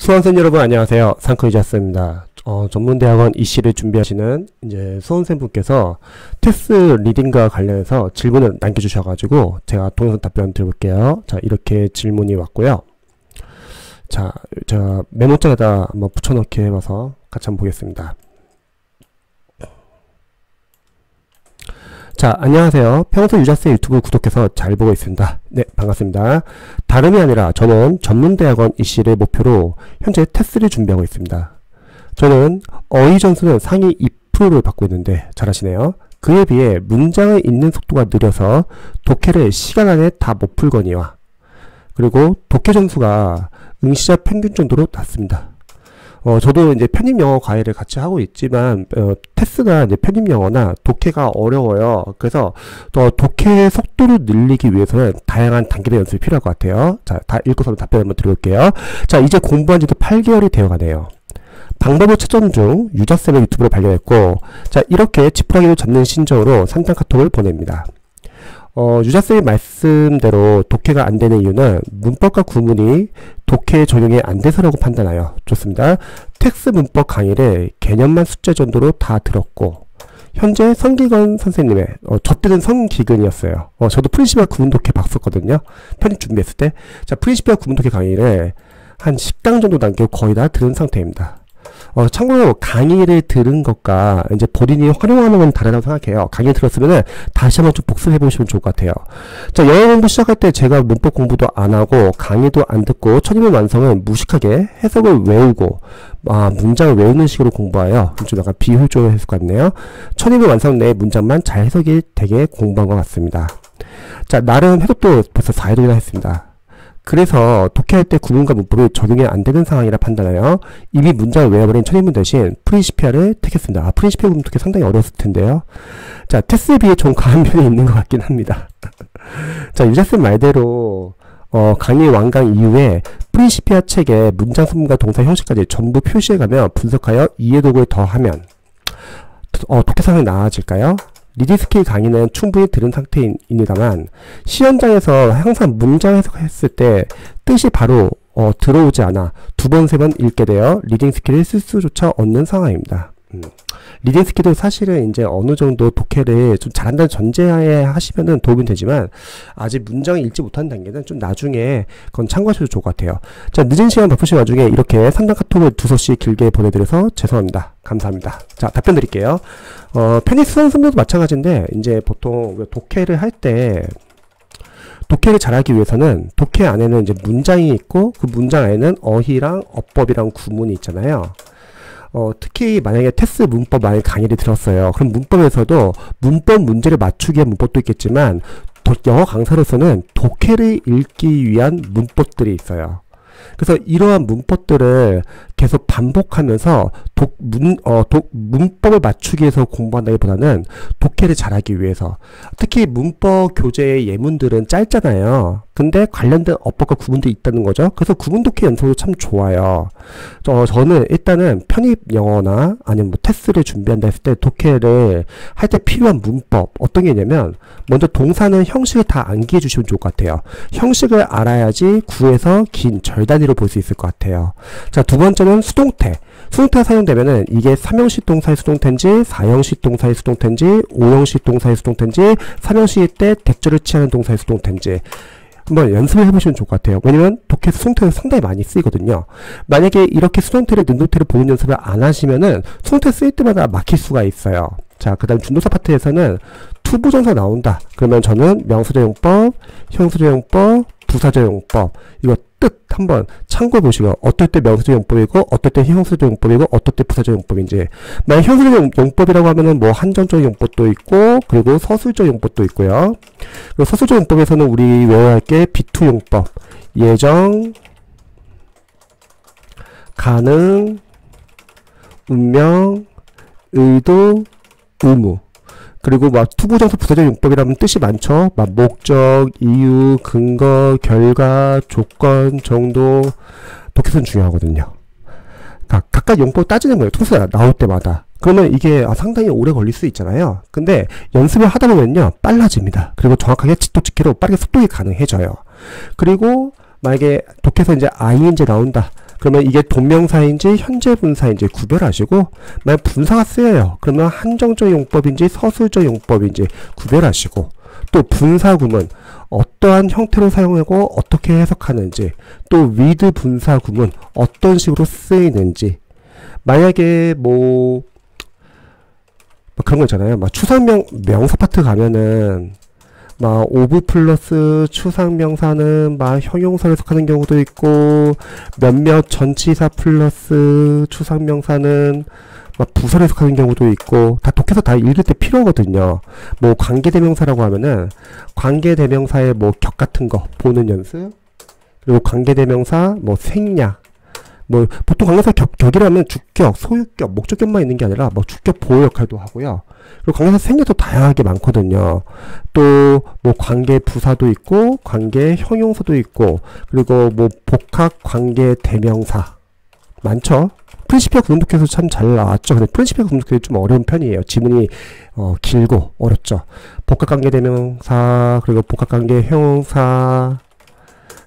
수험생 여러분 안녕하세요. 상크이자스입니다. 전문대학원 입시를 준비하시는 이제 수험생분께서 테스트 리딩과 관련해서 질문을 남겨주셔가지고 제가 동영상 답변 드려볼게요. 자, 이렇게 질문이 왔고요. 자, 제가 메모장에다 한번 붙여넣기 해봐서 같이 한번 보겠습니다. 자, 안녕하세요. 평소 유자스 유튜브 구독해서 잘 보고 있습니다. 네, 반갑습니다. 다름이 아니라 저는 전문대학원 입시를 목표로 현재 테스트를 준비하고 있습니다. 저는 어휘 점수는 상위 2%를 받고 있는데 잘하시네요. 그에 비해 문장을 읽는 속도가 느려서 독해를 시간 안에 다 못 풀거니와 그리고 독해 점수가 응시자 평균 정도로 낮습니다. 저도 이제 편입 영어 과외를 같이 하고 있지만, 테스트가 이제 편입 영어나 독해가 어려워요. 그래서 또 독해 속도를 늘리기 위해서는 다양한 단계의 연습이 필요할 것 같아요. 자, 다 읽고서 답변 한번 드려볼게요. 자, 이제 공부한 지도 8개월이 되어 가네요. 방법을 찾던 중 유자쌤의 유튜브를 발견했고, 자, 이렇게 지푸라기를 잡는 심정으로 상담 카톡을 보냅니다. 유자쌤의 말씀대로 독해가 안 되는 이유는 문법과 구문이 독해에 적용이 안 돼서라고 판단하여 좋습니다. 텍스트 문법 강의를 개념만 숫자 정도로 다 들었고 현재 성기근 선생님의 저 때는 성기근이었어요. 저도 프린시피얼 구문 독해 봤었거든요. 편입 준비했을 때. 자, 프린시피얼 구문 독해 강의를 한 10강 정도 남기고 거의 다 들은 상태입니다. 참고로 강의를 들은 것과 이제 본인이 활용하는 건 다르다고 생각해요. 강의 들었으면은 다시 한번 좀 복습해 보시면 좋을 것 같아요. 자, 영어 공부 시작할 때 제가 문법 공부도 안 하고 강의도 안 듣고 첫입문 완성은 무식하게 해석을 외우고 문장을 외우는 식으로 공부하여 좀 약간 비효율적으로 해석 같네요. 첫입문 완성 내 문장만 잘 해석이 되게 공부한 것 같습니다. 자, 나름 해석도 벌써 4회도나 했습니다. 그래서 독해할 때 구문과 문법이 적용이 안 되는 상황이라 판단하여 이미 문장을 외워버린 첫입문 대신 프린시피아를 택했습니다. 프린시피아 구문 독해 상당히 어려웠을 텐데요. 자, 테스트에 비해 좀 과한 면이 있는 것 같긴 합니다. 자, 유자쌤 말대로 강의 완강 이후에 프린시피아 책에 문장 소문과 동사 형식까지 전부 표시해가며 분석하여 이해도구를 더하면 독해 상황이 나아질까요? 리딩 스킬 강의는 충분히 들은 상태입니다만 시험장에서 항상 문장 해석했을 때 뜻이 바로 들어오지 않아 두 번, 세 번 읽게 되어 리딩 스킬을 쓸 수조차 없는 상황입니다. 리딩 스킬도 사실은 이제 어느 정도 독해를 좀 잘한다는 전제하에 하시면은 도움이 되지만 아직 문장을 읽지 못하는 단계는 좀 나중에 그건 참고하셔도 좋을 것 같아요. 자, 늦은 시간 바쁘신 와중에 이렇게 상담 카톡을 두서씩 길게 보내드려서 죄송합니다. 감사합니다. 자, 답변 드릴게요. 편입 수험생들도 마찬가지인데 이제 보통 우리가 독해를 할 때 독해를 잘하기 위해서는 독해 안에는 이제 문장이 있고 그 문장 안에는 어휘랑 어법이랑 구문이 있잖아요. 특히 만약에 테스트 문법 만약에 강의를 들었어요. 그럼 문법에서도 문법 문제를 맞추기 위한 문법도 있겠지만 영어 강사로서는 독해를 읽기 위한 문법들이 있어요. 그래서 이러한 문법들을 계속 반복하면서 문법을 맞추기 위해서 공부한다기보다는 독해를 잘하기 위해서 특히 문법 교재의 예문들은 짧잖아요. 근데 관련된 어법과 구문도 있다는 거죠. 그래서 구문 독해 연습도 참 좋아요. 저는 일단은 편입 영어나 아니면 뭐 테스트를 준비한다 했을 때 독해를 할 때 필요한 문법 어떤 게 있냐면 먼저 동사는 형식을 다 암기해 주시면 좋을 것 같아요. 형식을 알아야지 구에서 긴 절 단위로 볼 수 있을 것 같아요. 자, 두 번째는 수동태. 수동태가 사용되면은 이게 3형식 동사의 수동태인지 4형식 동사의 수동태인지 5형식 동사의 수동태인지 3형식 때 대절을 취하는 동사의 수동태인지 한번 연습을 해보시면 좋을 것 같아요. 왜냐면 독해 수동태가 상당히 많이 쓰이거든요. 만약에 이렇게 수동태를 능동태를 보는 연습을 안 하시면은 수동태 쓰일 때마다 막힐 수가 있어요. 자, 그 다음 준동사 파트에서는 투부정사 나온다. 그러면 저는 명사조용법, 형사조용법, 부사조용법 이거 뜻 한번 참고해 보시고 어떨 때 명사조용법이고 어떨 때 형사조용법이고 어떨 때 부사조용법인지. 만약 형사조용법이라고 하면은 뭐 한정적 용법도 있고 그리고 서술적 용법도 있고요. 그리고 서술적 용법에서는 우리 외워야 할 게 비투용법, 예정, 가능, 운명, 의도, 의무. 그리고 막 투부정사 부사적 용법이라면 뜻이 많죠. 막 목적, 이유, 근거, 결과, 조건, 정도. 독해서는 중요하거든요. 각각 용법 따지는 거예요. 통수가 나올 때마다. 그러면 이게 상당히 오래 걸릴 수 있잖아요. 근데 연습을 하다 보면요 빨라집니다. 그리고 정확하게 지도치기로 빠르게 습득이 가능해져요. 그리고 만약에 독해서 이제 ing 나온다. 그러면 이게 동명사인지 현재 분사인지 구별하시고, 만약 분사가 쓰여요. 그러면 한정적 용법인지 서술적 용법인지 구별하시고, 또 분사구문 어떠한 형태로 사용하고 어떻게 해석하는지, 또 with 분사구문 어떤 식으로 쓰이는지, 만약에 뭐 그런 거 있잖아요. 막 추상명 명사 파트 가면은 막 오브 플러스 추상명사는 막 형용사를 해석하는 경우도 있고, 몇몇 전치사 플러스 추상명사는 막 부사를 해석하는 경우도 있고, 다 독해서 다 읽을 때 필요하거든요. 뭐 관계대명사라고 하면은 관계대명사의 뭐 격 같은 거 보는 연습, 그리고 관계대명사 뭐 생략, 뭐 보통 관계사 격이라면 주격, 소유격, 목적격만 있는 게 아니라 뭐 주격 보호 역할도 하고요. 그리고 관계사 생략도 다양하게 많거든요. 또 뭐 관계 부사도 있고 관계 형용사도 있고, 그리고 뭐 복합 관계 대명사 많죠. 프린시피아 구문독해에서 참 잘 나왔죠. 근데 프린시피아 구문독해 좀 어려운 편이에요. 지문이 길고 어렵죠. 복합관계 대명사, 그리고 복합관계 형용사,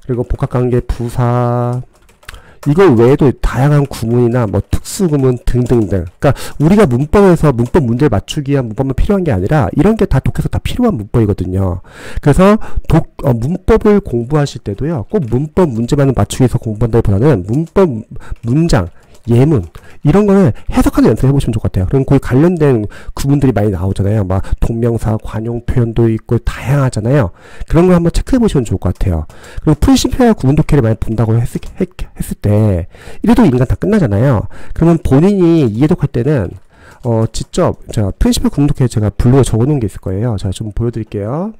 그리고 복합관계 부사, 이거 외에도 다양한 구문이나 뭐 특수구문 등등등. 그러니까 우리가 문법에서 문법 문제를 맞추기 위한 문법만 필요한 게 아니라 이런 게 다 독해서 다 필요한 문법이거든요. 그래서 문법을 공부하실 때도요, 꼭 문법 문제만 맞추기 위해서 공부한다기보다는 문법 문장, 예문 이런 거를 해석하는 연습을 해보시면 좋을 것 같아요. 그럼 거기 관련된 구문들이 많이 나오잖아요. 막 동명사, 관용 표현도 있고 다양하잖아요. 그런 걸 한번 체크해 보시면 좋을 것 같아요. 그리고 프린시피아 구문 독해를 많이 본다고 했을 때 이래도 인간 다 끝나잖아요. 그러면 본인이 이해독할 때는 직접 제가 프린시피아 구문 독해 제가 블로그에 적어 놓은 게 있을 거예요. 자, 좀 보여드릴게요.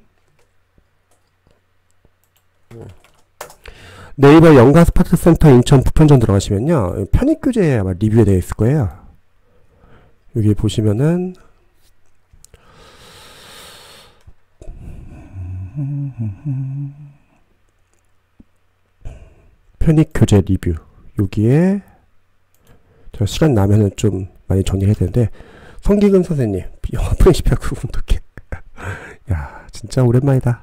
네이버 연가 스파트 센터 인천 부편점 들어가시면요, 편입교재 아마 리뷰에 되어 있을 거예요. 여기 보시면은 편입교재 리뷰, 여기에 제가 시간 나면은 좀 많이 정리해야 되는데, 성기근 선생님 영어 프린시피아 구문 독해 야 진짜 오랜만이다.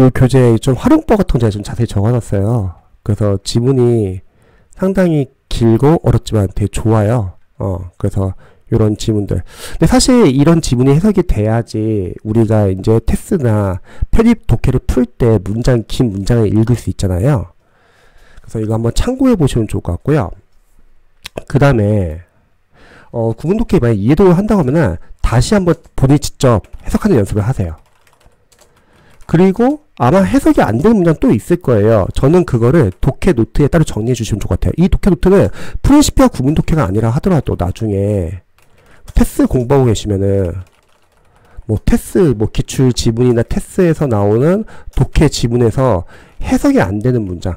이 교재에 좀 활용법 같은 거 제가 좀 자세히 적어놨어요. 그래서 지문이 상당히 길고 어렵지만 되게 좋아요. 그래서 이런 지문들. 근데 사실 이런 지문이 해석이 돼야지 우리가 이제 테스트나 편입 독해를 풀 때 긴 문장을 읽을 수 있잖아요. 그래서 이거 한번 참고해 보시면 좋을 것 같고요. 그 다음에 구문 독해 만약 이해도를 한다고 하면은 다시 한번 본인이 직접 해석하는 연습을 하세요. 그리고 아마 해석이 안 되는 문장 또 있을 거예요. 저는 그거를 독해 노트에 따로 정리해 주시면 좋을 것 같아요. 이 독해 노트는 프린시피아 구문 독해가 아니라 하더라도 나중에 테스 공부하고 계시면은 뭐 테스, 뭐 기출 지문이나 테스에서 나오는 독해 지문에서 해석이 안 되는 문장,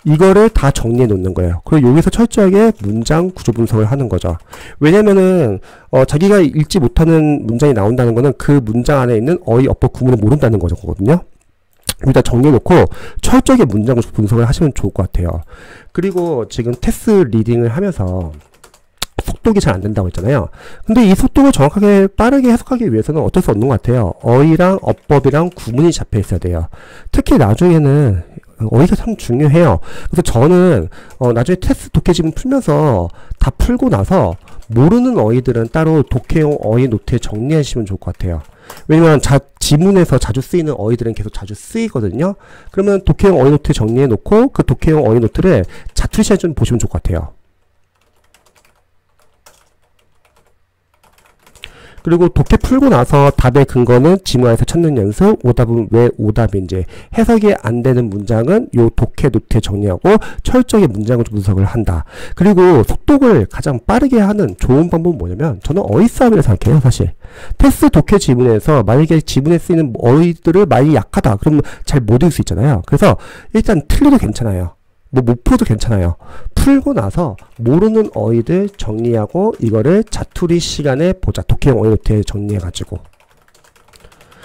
이거를 다 정리해 놓는 거예요. 그리고 여기서 철저하게 문장 구조 분석을 하는 거죠. 왜냐면은 자기가 읽지 못하는 문장이 나온다는 거는 그 문장 안에 있는 어휘, 어법, 구문을 모른다는 거거든요. 여기다 정리해 놓고 철저하게 문장 구조 분석을 하시면 좋을 것 같아요. 그리고 지금 테스트 리딩을 하면서 속독이 잘 안 된다고 했잖아요. 근데 이 속독을 정확하게 빠르게 해석하기 위해서는 어쩔 수 없는 것 같아요. 어휘랑 어법이랑 구문이 잡혀 있어야 돼요. 특히 나중에는 어휘가 참 중요해요. 그래서 저는 나중에 테스트 독해 지문 풀면서 다 풀고 나서 모르는 어휘들은 따로 독해용 어휘 노트에 정리하시면 좋을 것 같아요. 왜냐면 지문에서 자주 쓰이는 어휘들은 계속 자주 쓰이거든요. 그러면 독해용 어휘 노트에 정리해 놓고 그 독해용 어휘 노트를 자투리 시간에 좀 보시면 좋을 것 같아요. 그리고 독해 풀고 나서 답의 근거는 지문 안에서 찾는 연습, 오답은 왜 오답인지, 해석이 안 되는 문장은 요 독해 노트에 정리하고 철저하게 문장을 분석을 한다. 그리고 속독을 가장 빠르게 하는 좋은 방법은 뭐냐면, 저는 어휘 싸움이라고 생각해요. 사실 테스트 독해 지문에서 만약에 지문에 쓰이는 어휘들을 많이 약하다 그러면 잘 못 읽을 수 있잖아요. 그래서 일단 틀려도 괜찮아요. 뭐 못 풀어도 괜찮아요. 풀고 나서 모르는 어휘들 정리하고 이거를 자투리 시간에 보자. 독해용 어휘 노트에 정리해가지고.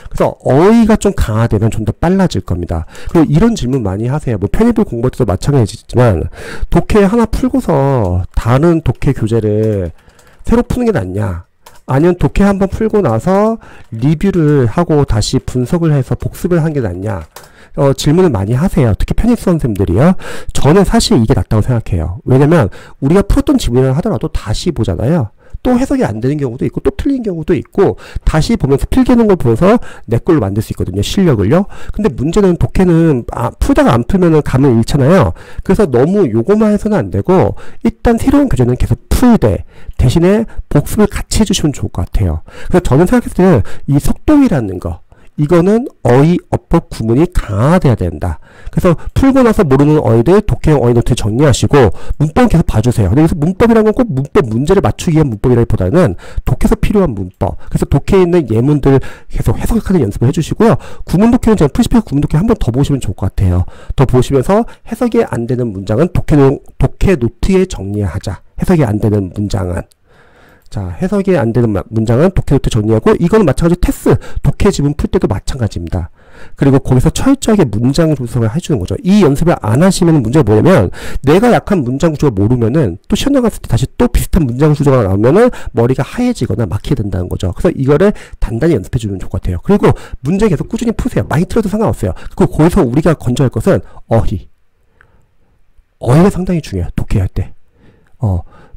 그래서 어휘가 좀 강화되면 좀 더 빨라질 겁니다. 그리고 이런 질문 많이 하세요. 뭐 편입을 공부할 때도 마찬가지지만 독해 하나 풀고서 다른 독해 교재를 새로 푸는 게 낫냐, 아니면 독해 한번 풀고 나서 리뷰를 하고 다시 분석을 해서 복습을 하는 게 낫냐. 질문을 많이 하세요. 특히 편입 수험생들이요. 저는 사실 이게 낫다고 생각해요. 왜냐면 우리가 풀었던 지문이라 하더라도 다시 보잖아요. 또 해석이 안 되는 경우도 있고 또 틀린 경우도 있고 다시 보면서 필기하는 걸 보면서 내 걸로 만들 수 있거든요. 실력을요. 근데 문제는 독해는 풀다가 안 풀면은 감을 잃잖아요. 그래서 너무 요거만 해서는 안 되고 일단 새로운 교재는 계속 풀되 대신에 복습을 같이 해주시면 좋을 것 같아요. 그래서 저는 생각했을 때는 이 속독이라는 거 이거는 어휘, 어법, 구문이 강화돼야 된다. 그래서 풀고 나서 모르는 어휘들 독해형 어휘 노트 정리하시고 문법 계속 봐주세요. 근데 여기서 문법이라는 건 꼭 문법 문제를 맞추기 위한 문법이라기보다는 독해에서 필요한 문법. 그래서 독해에 있는 예문들 계속 해석하는 연습을 해주시고요. 구문 독해는 제가 풀시피해서 구문 독해 한 번 더 보시면 좋을 것 같아요. 더 보시면서 해석이 안 되는 문장은 독해 노트에 정리하자. 해석이 안 되는 문장은. 자, 해석이 안 되는 문장은 독해 노트 정리하고 이거는 마찬가지로 테스 독해 지문 풀 때도 마찬가지입니다. 그리고 거기서 철저하게 문장 분석을 해주는 거죠. 이 연습을 안 하시면 문제가 뭐냐면 내가 약한 문장 구조가 모르면은 또 시험 나갔을 때 다시 또 비슷한 문장 구조가 나오면은 머리가 하얘지거나 막히게 된다는 거죠. 그래서 이거를 단단히 연습해 주면 좋을 것 같아요. 그리고 문제 계속 꾸준히 푸세요. 많이 틀어도 상관없어야 그리고 거기서 우리가 건져야 할 것은 어휘가 상당히 중요해요. 독해할 때.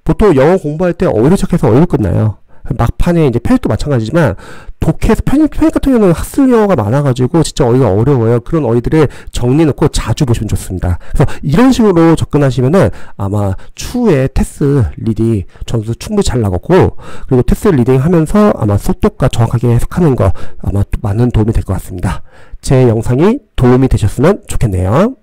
보통 영어 공부할 때 어휘로 시작해서 어휘로 끝나요. 막판에 이제 편입도 마찬가지지만 독해에서 편입 같은 경우는 학습 영어가 많아가지고 진짜 어휘가 어려워요. 그런 어휘들을 정리해놓고 자주 보시면 좋습니다. 그래서 이런 식으로 접근하시면은 아마 추후에 테스 리딩 점수 충분히 잘 나갔고 그리고 테스 리딩 하면서 아마 속독과 정확하게 해석하는 거 아마 많은 도움이 될 것 같습니다. 제 영상이 도움이 되셨으면 좋겠네요.